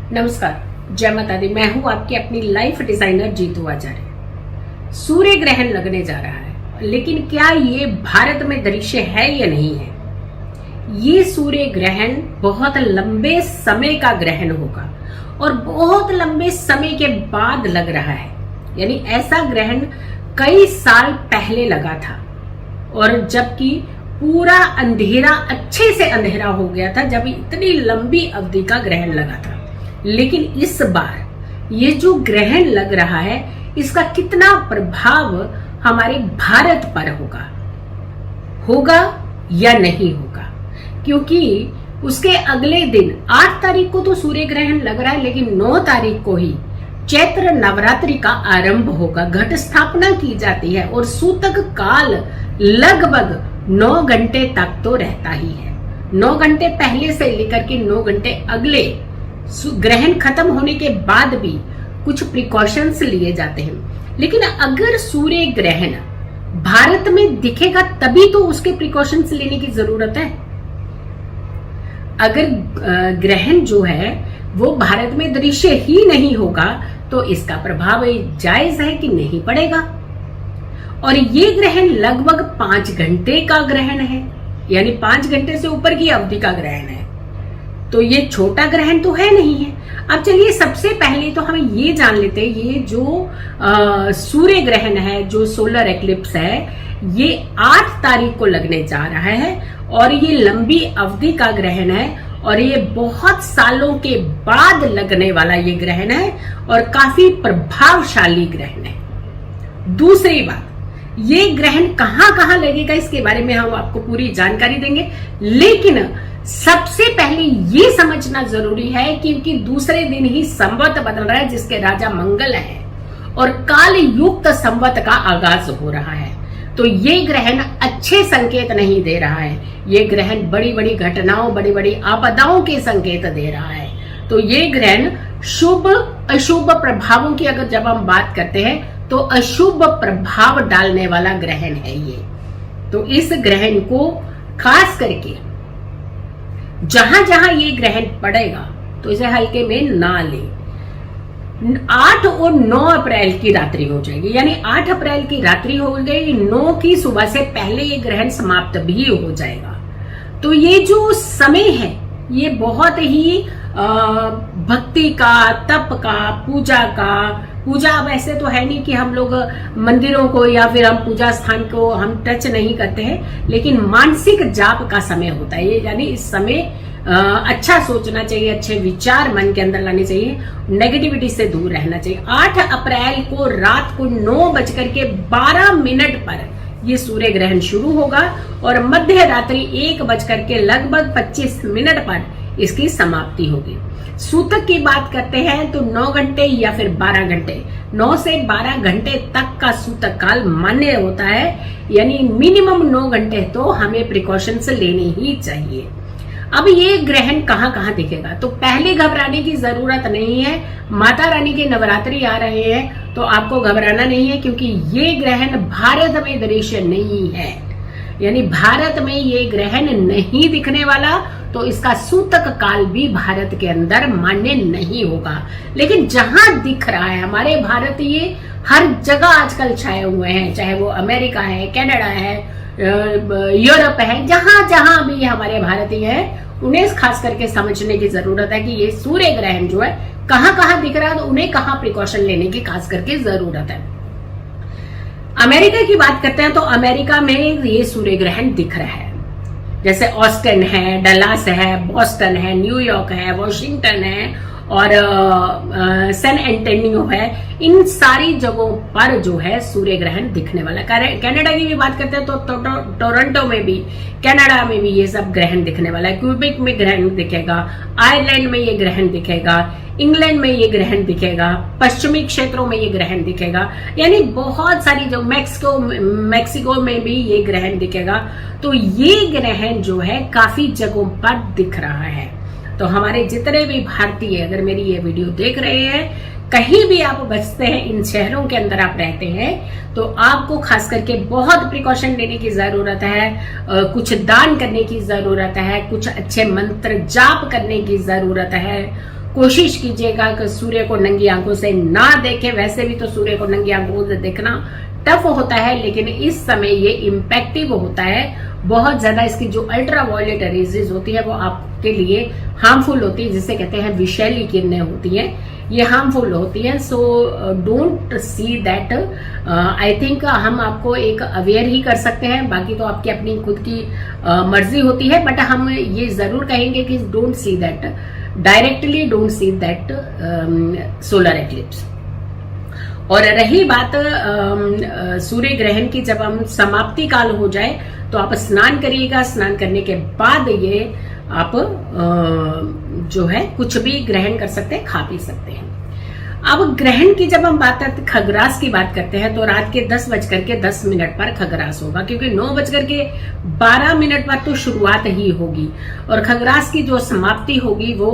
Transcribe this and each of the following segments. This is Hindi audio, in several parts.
नमस्कार, जय माता दी। मैं हूं आपकी अपनी लाइफ डिजाइनर जीतू आचार्य। सूर्य ग्रहण लगने जा रहा है, लेकिन क्या ये भारत में दृश्य है या नहीं है? ये सूर्य ग्रहण बहुत लंबे समय का ग्रहण होगा और बहुत लंबे समय के बाद लग रहा है। यानी ऐसा ग्रहण कई साल पहले लगा था और जबकि पूरा अंधेरा, अच्छे से अंधेरा हो गया था जब इतनी लंबी अवधि का ग्रहण लगा था। लेकिन इस बार ये जो ग्रहण लग रहा है, इसका कितना प्रभाव हमारे भारत पर होगा या नहीं होगा? क्योंकि उसके अगले दिन 8 तारीख को तो सूर्य ग्रहण लग रहा है, लेकिन 9 तारीख को ही चैत्र नवरात्रि का आरंभ होगा, घट स्थापना की जाती है और सूतक काल लगभग 9 घंटे तक तो रहता ही है। 9 घंटे पहले से लेकर के 9 घंटे अगले ग्रहण खत्म होने के बाद भी कुछ प्रिकॉशंस लिए जाते हैं। लेकिन अगर सूर्य ग्रहण भारत में दिखेगा तभी तो उसके प्रिकॉशंस लेने की जरूरत है। अगर ग्रहण जो है वो भारत में दृश्य ही नहीं होगा तो इसका प्रभाव जायज है कि नहीं पड़ेगा। और ये ग्रहण लगभग 5 घंटे का ग्रहण है, यानी 5 घंटे से ऊपर की अवधि का ग्रहण है, तो ये छोटा ग्रहण तो है नहीं है। अब चलिए सबसे पहले तो हमें ये जान लेते हैं, ये जो सूर्य ग्रहण है, जो सोलर एक्लिप्स है, ये 8 तारीख को लगने जा रहा है और ये लंबी अवधि का ग्रहण है और ये बहुत सालों के बाद लगने वाला ये ग्रहण है और काफी प्रभावशाली ग्रहण है। दूसरी बात, ये ग्रहण कहां कहां लगेगा इसके बारे में हम आपको पूरी जानकारी देंगे, लेकिन सबसे पहले ये समझना जरूरी है क्योंकि दूसरे दिन ही संवत बदल रहा है जिसके राजा मंगल है और काल युक्त संवत का आगाज हो रहा है। तो ये ग्रहण अच्छे संकेत नहीं दे रहा है। ये ग्रहण बड़ी बड़ी घटनाओं, बड़ी बड़ी आपदाओं के संकेत दे रहा है। तो ये ग्रहण शुभ अशुभ प्रभावों की अगर जब हम बात करते हैं तो अशुभ प्रभाव डालने वाला ग्रहण है ये। तो इस ग्रहण को खास करके जहां जहां ये ग्रहण पड़ेगा तो इसे हल्के में ना ले। 8 और 9 अप्रैल की रात्रि हो जाएगी, यानी 8 अप्रैल की रात्रि हो गई, 9 की सुबह से पहले ये ग्रहण समाप्त भी हो जाएगा। तो ये जो समय है ये बहुत ही भक्ति का, तप का, पूजा का। पूजा वैसे तो है नहीं कि हम लोग मंदिरों को या फिर हम पूजा स्थान को हम टच नहीं करते हैं, लेकिन मानसिक जाप का समय होता है ये। यानी इस समय अच्छा सोचना चाहिए, अच्छे विचार मन के अंदर लाने चाहिए, नेगेटिविटी से दूर रहना चाहिए। 8 अप्रैल को रात को 9:12 पर ये सूर्य ग्रहण शुरू होगा और मध्य रात्रि 1:25 पर इसकी समाप्ति होगी। सूतक की बात करते हैं तो 9 घंटे या फिर 12 घंटे, 9 से 12 घंटे तक का सूतक काल मान्य होता है, यानी मिनिमम 9 घंटे तो हमें प्रिकॉशंस लेनी ही चाहिए। अब ये ग्रहण कहां कहां दिखेगा तो पहले घबराने की जरूरत नहीं है। माता रानी के नवरात्रि आ रहे हैं तो आपको घबराना नहीं है, क्योंकि ये ग्रहण भारत में दृश्य नहीं है, यानी भारत में ये ग्रहण नहीं दिखने वाला, तो इसका सूतक काल भी भारत के अंदर मान्य नहीं होगा। लेकिन जहां दिख रहा है, हमारे भारतीय हर जगह आजकल छाए हुए हैं, चाहे वो अमेरिका है, कनाडा है, यूरोप है, जहां जहां भी हमारे भारतीय हैं, उन्हें खास करके समझने की जरूरत है कि ये सूर्य ग्रहण जो है कहां कहां दिख रहा है, तो उन्हें कहां प्रिकॉशन लेने की खास करके जरूरत है। अमेरिका की बात करते हैं तो अमेरिका में ये सूर्य ग्रहण दिख रहा है, जैसे ऑस्टिन है, डलास है, बॉस्टन है, न्यूयॉर्क है, वॉशिंगटन है और सैन एंटोनियो है। इन सारी जगहों पर जो है सूर्य ग्रहण दिखने वाला। कनाडा की भी बात करते हैं तो टोरंटो में भी, कनाडा में भी ये सब ग्रहण दिखने वाला है। क्यूबेक में ग्रहण दिखेगा, आयरलैंड में ये ग्रहण दिखेगा, इंग्लैंड में ये ग्रहण दिखेगा, पश्चिमी क्षेत्रों में ये ग्रहण दिखेगा, यानी बहुत सारी जो मैक्सिको में भी ये ग्रहण दिखेगा। तो ये ग्रहण जो है काफी जगहों पर दिख रहा है। तो हमारे जितने भी भारतीय अगर मेरी ये वीडियो देख रहे हैं, कहीं भी आप बचते हैं, इन शहरों के अंदर आप रहते हैं, तो आपको खास करके बहुत प्रिकॉशन लेने की जरूरत है, कुछ दान करने की जरूरत है, कुछ अच्छे मंत्र जाप करने की जरूरत है, कोशिश कीजिएगा कि सूर्य को नंगी आंखों से ना देखें। वैसे भी तो सूर्य को नंगी आंखों से देखना टफ होता है, लेकिन इस समय ये इम्पैक्टिव होता है बहुत ज्यादा। इसकी जो अल्ट्रा वायलेट रेजेस होती है वो आपके लिए हार्मफुल होती है, जिसे कहते हैं विषैली किरणें होती हैं, ये हार्मफुल होती हैं। So don't see that. I think हम आपको एक अवेयर ही कर सकते हैं, बाकी तो आपकी अपनी खुद की मर्जी होती है, बट हम ये जरूर कहेंगे कि don't see that directly, don't see that solar eclipse. और रही बात सूर्य ग्रहण की, जब हम समाप्ति काल हो जाए तो आप स्नान करिएगा। स्नान करने के बाद ये आप जो है कुछ भी ग्रहण कर सकते हैं, खा पी सकते हैं। अब ग्रहण की जब हम बात करते, खग्रास की बात करते हैं, तो रात के 10:10 पर खग्रास होगा, क्योंकि 9:12 पर तो शुरुआत ही होगी और खग्रास की जो समाप्ति होगी वो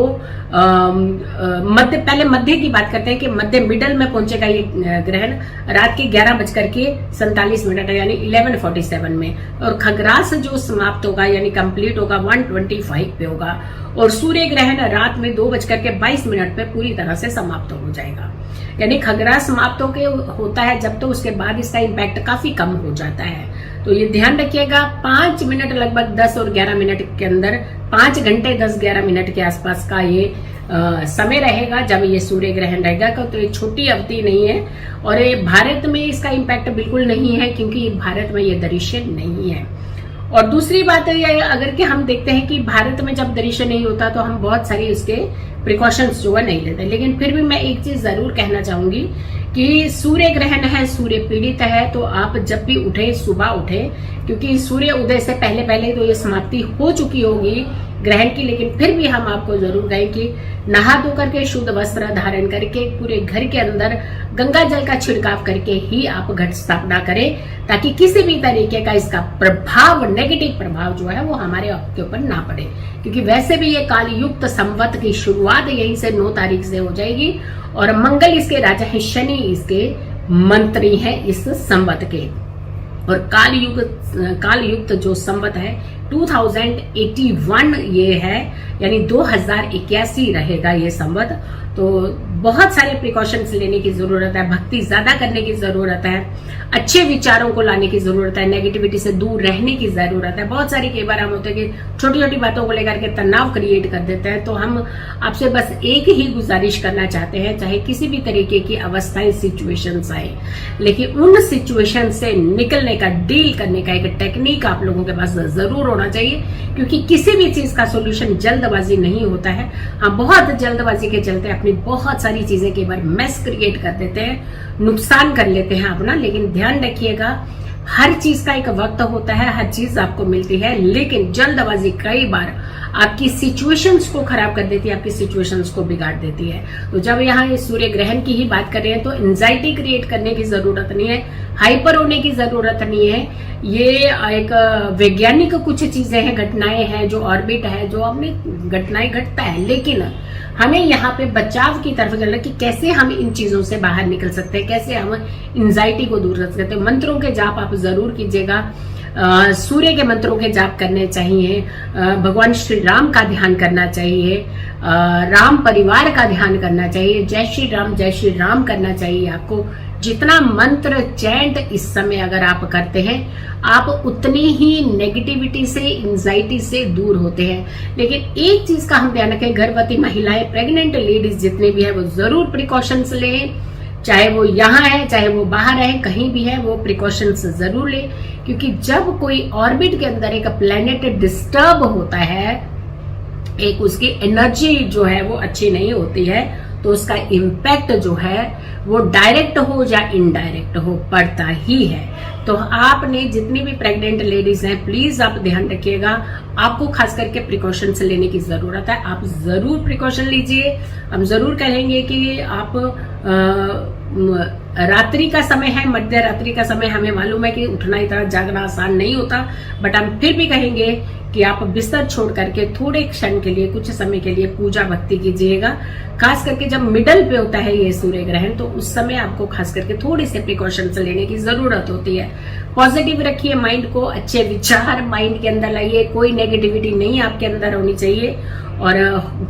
पहले मध्य की बात करते हैं कि मध्य मिडल में पहुंचेगा ये ग्रहण रात के 11:47 यानी 11:47 में, और खग्रास जो समाप्त होगा यानी कंप्लीट होगा 1:25 पे होगा, और सूर्य ग्रहण रात में 2:22 पे पूरी तरह से समाप्त हो जाएगा। यानी खग्रास समाप्त होता है जब तो उसके बाद इसका इम्पैक्ट काफी कम हो जाता है। तो ये ध्यान रखिएगा, 5 मिनट लगभग 10 और 11 मिनट के अंदर, 5 घंटे 10-11 मिनट के आसपास का ये समय रहेगा जब ये सूर्य ग्रहण रहेगा। तो ये छोटी अवधि नहीं है, और ये भारत में इसका इम्पैक्ट बिल्कुल नहीं है, क्योंकि भारत में ये दृश्य नहीं है। और दूसरी बात ये, अगर कि हम देखते हैं कि भारत में जब दृश्य नहीं होता तो हम बहुत सारी उसके प्रिकॉशंस जो है नहीं लेते, लेकिन फिर भी मैं एक चीज जरूर कहना चाहूंगी कि सूर्य ग्रहण है, सूर्य पीड़ित है, तो आप जब भी उठे सुबह उठे, क्योंकि सूर्य उदय से पहले पहले तो ये समाप्ति हो चुकी होगी ग्रहण की, लेकिन फिर भी हम आपको जरूर कहें कि नहा धो करके शुद्ध वस्त्र धारण करके पूरे घर के अंदर गंगा जल का छिड़काव करके ही आप घट स्थापना करें, ताकि किसी भी तरीके का इसका प्रभाव, नेगेटिव प्रभाव जो है वो हमारे आपके ऊपर ना पड़े। क्योंकि वैसे भी ये कालयुक्त संवत की शुरुआत यहीं से 9 तारीख से हो जाएगी, और मंगल इसके राजा है, शनि इसके मंत्री हैं इस संवत के। और कालयुक्त जो संवत है 2081 ये है, यानी 2081 रहेगा ये संवत। तो बहुत सारे प्रिकॉशंस लेने की जरूरत है, भक्ति ज्यादा करने की जरूरत है, अच्छे विचारों को लाने की जरूरत है, नेगेटिविटी से दूर रहने की जरूरत है। बहुत सारी कई बार हम होते हैं कि छोटी छोटी बातों को लेकर के तनाव क्रिएट कर देते हैं। तो हम आपसे बस एक ही गुजारिश करना चाहते हैं, चाहे किसी भी तरीके की अवस्थाएं, सिचुएशंस आए, लेकिन उन सिचुएशन से निकलने का, डील करने का एक टेक्निक आप लोगों के पास जरूर होना चाहिए, क्योंकि किसी भी चीज का सोल्यूशन जल्दबाजी नहीं होता है। हम बहुत जल्दबाजी के चलते अपनी बहुत सारी चीजें कई बार मेस क्रिएट कर देते हैं, नुकसान कर लेते हैं अपना। लेकिन ध्यान रखिएगा, हर चीज का एक वक्त होता है, हर चीज आपको मिलती है, लेकिन जल्दबाजी कई बार आपकी सिचुएशंस को खराब कर देती है, आपकी सिचुएशंस को बिगाड़ देती है। तो जब यहाँ इस सूर्य ग्रहण की ही बात कर रहे हैं तो एंजाइटी क्रिएट करने की जरूरत नहीं है, हाइपर होने की जरूरत नहीं है। ये एक वैज्ञानिक कुछ चीजें हैं, घटनाएं हैं, जो ऑर्बिट है, जो अपनी घटनाएं घटता है, लेकिन हमें यहाँ पे बचाव की तरफ चलना कि कैसे हम इन चीजों से बाहर निकल सकते हैं, कैसे हम एंजाइटी को दूर रख सकते हैं। मंत्रों के जाप आप जरूर कीजिएगा, सूर्य के मंत्रों के जाप करने चाहिए, भगवान श्री राम का ध्यान करना चाहिए, राम परिवार का ध्यान करना चाहिए, जय श्री राम करना चाहिए आपको। जितना मंत्र चैंट इस समय अगर आप करते हैं, आप उतनी ही नेगेटिविटी से, एंजाइटी से दूर होते हैं। लेकिन एक चीज का हम ध्यान रखें, गर्भवती महिलाएं, प्रेग्नेंट लेडीज जितने भी है वो जरूर प्रिकॉशंस लें, चाहे वो यहाँ है चाहे वो बाहर है, कहीं भी है वो प्रिकॉशंस जरूर ले। क्योंकि जब कोई ऑर्बिट के अंदर एक प्लेनेट डिस्टर्ब होता है, एक उसकी एनर्जी जो है वो अच्छी नहीं होती है, तो उसका इम्पैक्ट जो है वो डायरेक्ट हो या इनडायरेक्ट हो पड़ता ही है। तो आपने जितनी भी प्रेग्नेंट लेडीज हैं, प्लीज आप ध्यान रखिएगा, आपको खास करके प्रिकॉशंस लेने की जरूरत है। आप जरूर प्रिकॉशन लीजिए। हम जरूर कहेंगे कि आप रात्रि का समय है, मध्य रात्रि का समय, हमें मालूम है कि उठना इतना जागना आसान नहीं होता, बट हम फिर भी कहेंगे कि आप बिस्तर छोड़ करके थोड़े क्षण के लिए, कुछ समय के लिए पूजा भक्ति कीजिएगा। खास करके जब मिडल पे होता है ये सूर्य ग्रहण, तो उस समय आपको खास करके थोड़े से प्रिकॉशंस लेने की जरूरत होती है। पॉजिटिव रखिए माइंड को, अच्छे विचार माइंड के अंदर लाइए, कोई नेगेटिविटी नहीं आपके अंदर होनी चाहिए। और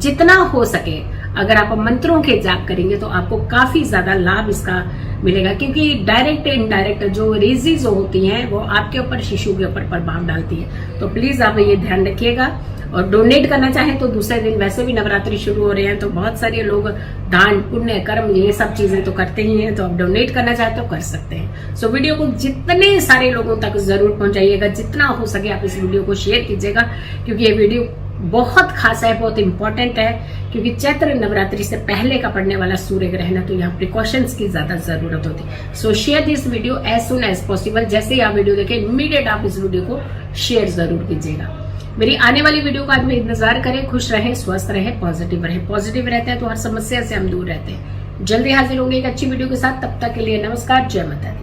जितना हो सके अगर आप मंत्रों के जाप करेंगे तो आपको काफी ज्यादा लाभ इसका मिलेगा, क्योंकि डायरेक्ट इनडायरेक्ट जो रेजी जो होती हैं वो आपके ऊपर, शिशु के ऊपर प्रभाव डालती है। तो प्लीज आप ये ध्यान रखिएगा। और डोनेट करना चाहें तो दूसरे दिन, वैसे भी नवरात्रि शुरू हो रहे हैं तो बहुत सारे लोग दान पुण्य कर्म ये सब चीजें तो करते ही हैं, तो आप डोनेट करना चाहते हो कर सकते हैं। सो वीडियो को जितने सारे लोगों तक जरूर पहुंचाइएगा, जितना हो सके आप इस वीडियो को शेयर कीजिएगा, क्योंकि ये वीडियो बहुत खास है, बहुत इंपॉर्टेंट है, क्योंकि चैत्र नवरात्रि से पहले का पड़ने वाला सूर्य ग्रहण है, तो यहाँ प्रिकॉशंस की ज्यादा जरूरत होती है। So share this video as soon as possible. जैसे ही आप वीडियो देखें इमीडिएट आप इस वीडियो को शेयर जरूर कीजिएगा। मेरी आने वाली वीडियो का आज में इंतजार करें। खुश रहें, स्वस्थ रहें, पॉजिटिव रहें। पॉजिटिव रहते हैं तो हर समस्या से हम दूर रहते हैं। जल्दी हाजिर होंगे एक अच्छी वीडियो के साथ। तब तक के लिए नमस्कार, जय माता दी।